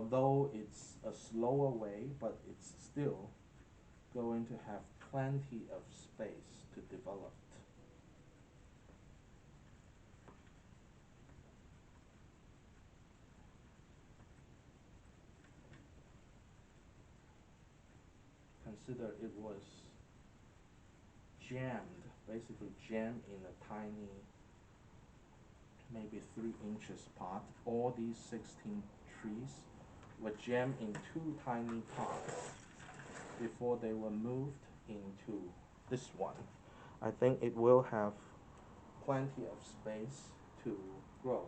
although it's a slower way, but it's still going to have plenty of space to develop. Consider it was jammed, basically jammed in a tiny, maybe 3 inches pot. All these 16 trees were jammed in two tiny pots before they were moved into this one. I think it will have plenty of space to grow.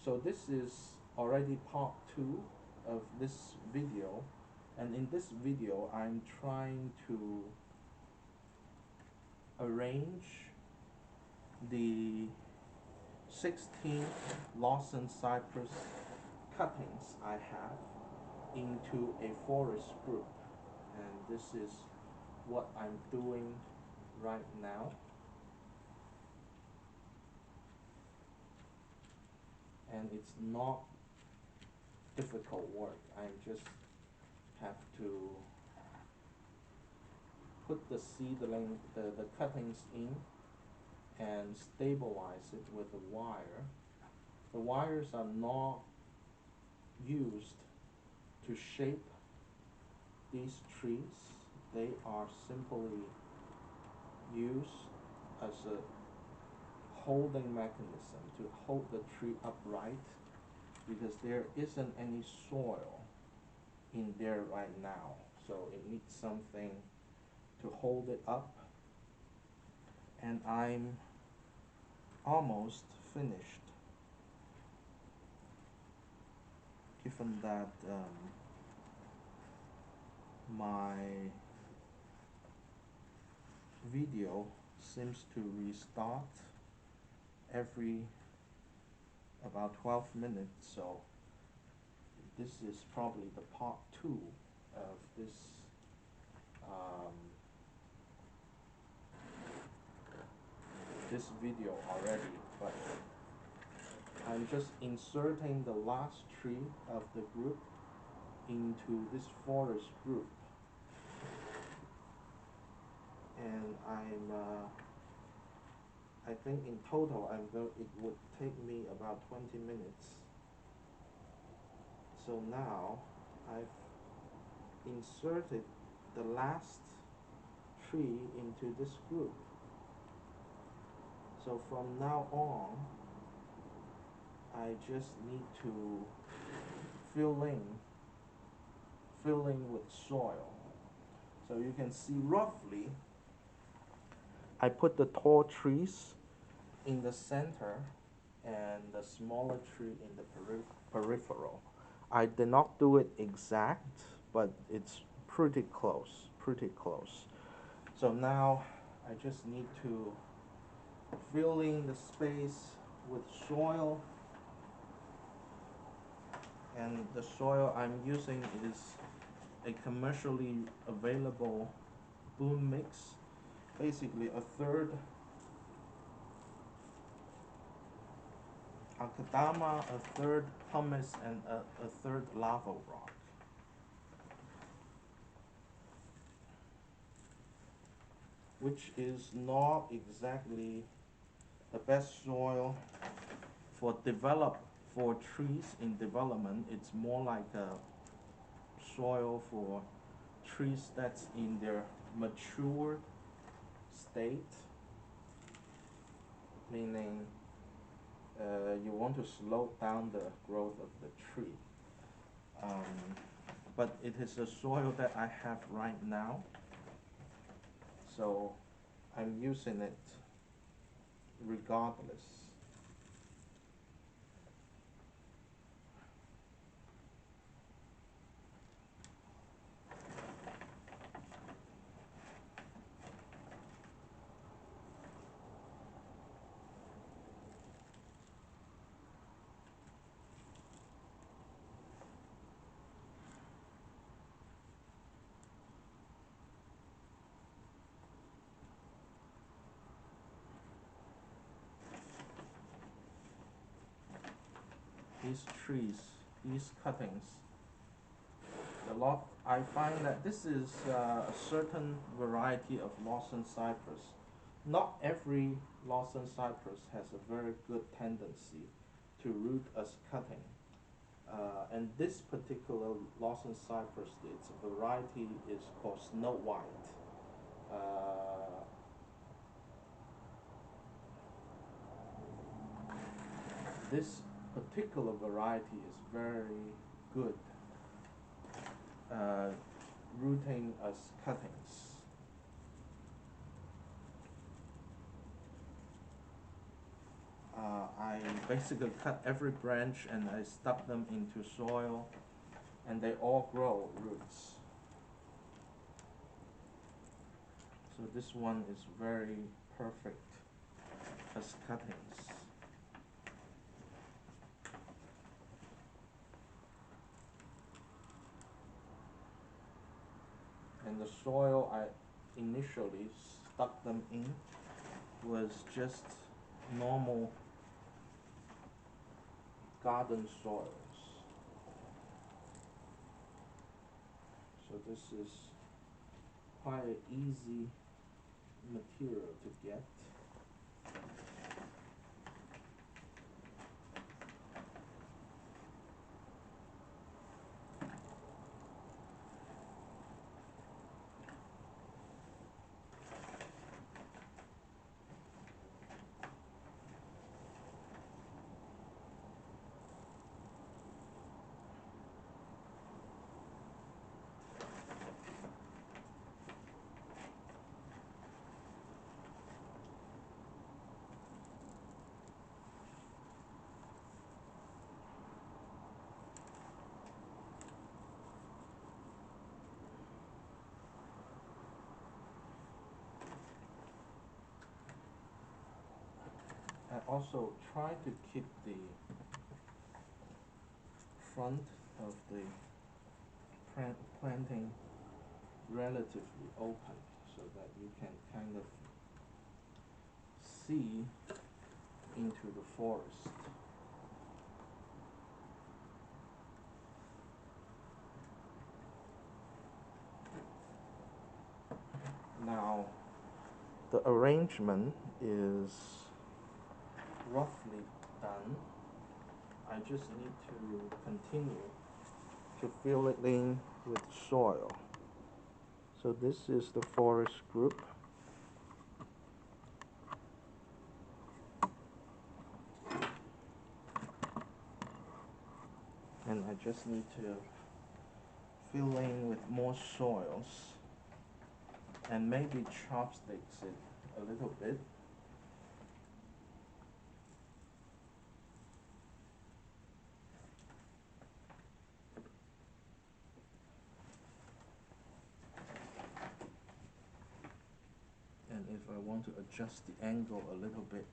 So this is already part 2 of this video, and in this video I'm trying to arrange the 16 Lawson Cypress cuttings I have into a forest group, and this is what I'm doing right now. And it's not difficult work. I just have to put the seedling, the cuttings in, and stabilize it with a wire. The wires are not used to shape these trees. They are simply used as a holding mechanism to hold the tree upright, because there isn't any soil in there right now, so it needs something to hold it up. And I'm almost finished, given that my video seems to restart every about 12 minutes, so this is probably the part 2 of um, this video already, but I'm just inserting the last tree of the group into this forest group, and I think in total it would take me about 20 minutes. So now I've inserted the last tree into this group. So from now on, I just need to fill in with soil. So you can see roughly, I put the tall trees in the center and the smaller tree in the peripheral. I did not do it exact, but it's pretty close, pretty close. So now I just need to fill in the space with soil, and the soil I'm using is a commercially available boom mix, basically a third akadama, a third pumice, and a third lava rock. Which is not exactly the best soil for trees in development. It's more like a soil for trees that's in their mature state, meaning you want to slow down the growth of the tree. But it is the soil that I have right now, so I'm using it regardless. These trees, these cuttings I find that this is a certain variety of Lawson Cypress. Not every Lawson Cypress has a very good tendency to root as cutting. And this particular Lawson Cypress, its variety is called Snow White. Uh, this particular variety is very good uh, rooting as cuttings. I basically cut every branch and I stuck them into soil and they all grow roots. So this one is very perfect as cuttings. And the soil I initially stuck them in was just normal garden soils. So this is quite an easy material to get. I also try to keep the front of the planting relatively open so that you can kind of see into the forest. Now, the arrangement is roughly done. I just need to continue to fill it in with soil. So this is the forest group. And I just need to fill in with more soils and maybe chopsticks it a little bit. And if I want to adjust the angle a little bit,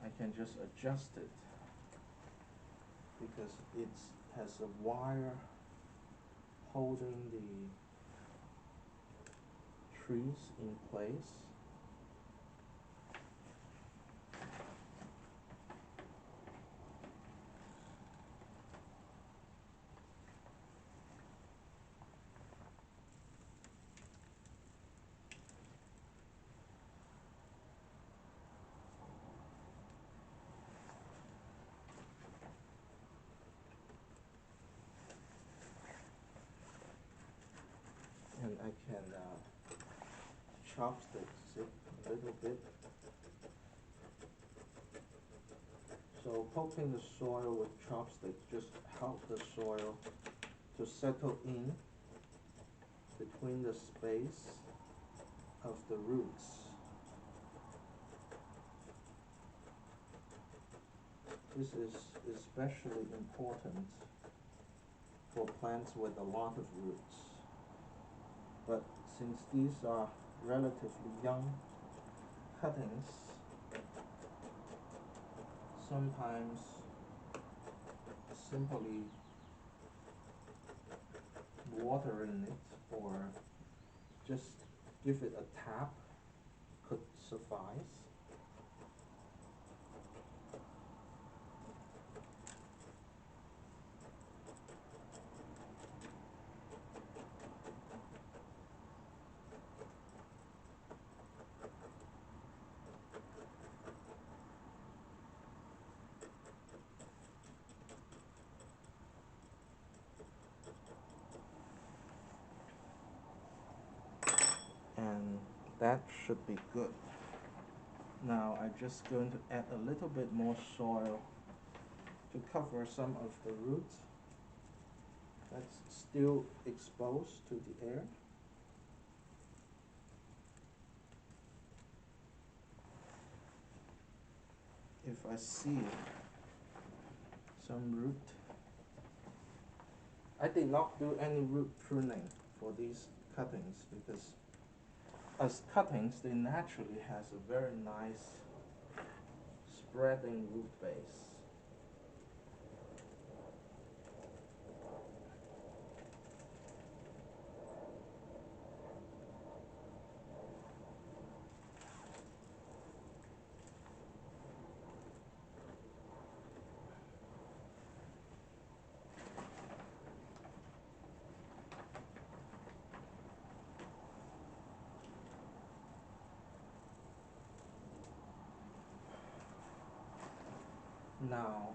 I can just adjust it because it has a wire holding the trees in place. And I can chopsticks it a little bit. So poking the soil with chopsticks just help the soil to settle in between the space of the roots. This is especially important for plants with a lot of roots. But since these are relatively young cuttings, sometimes simply watering it or just give it a tap could suffice. that should be good. Now I'm just going to add a little bit more soil to cover some of the roots that's still exposed to the air. If I see some root, I did not do any root pruning for these cuttings because as cuttings they naturally has a very nice spreading root base. Now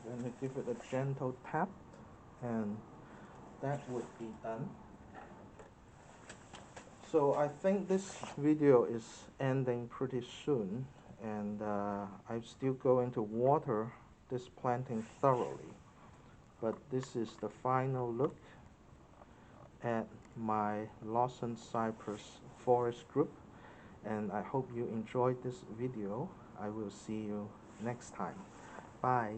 I'm going to give it a gentle tap, and that would be done. So I think this video is ending pretty soon, and I'm still going to water this planting thoroughly. But this is the final look at my Lawson Cypress forest group, and I hope you enjoyed this video. I will see you next time. Bye.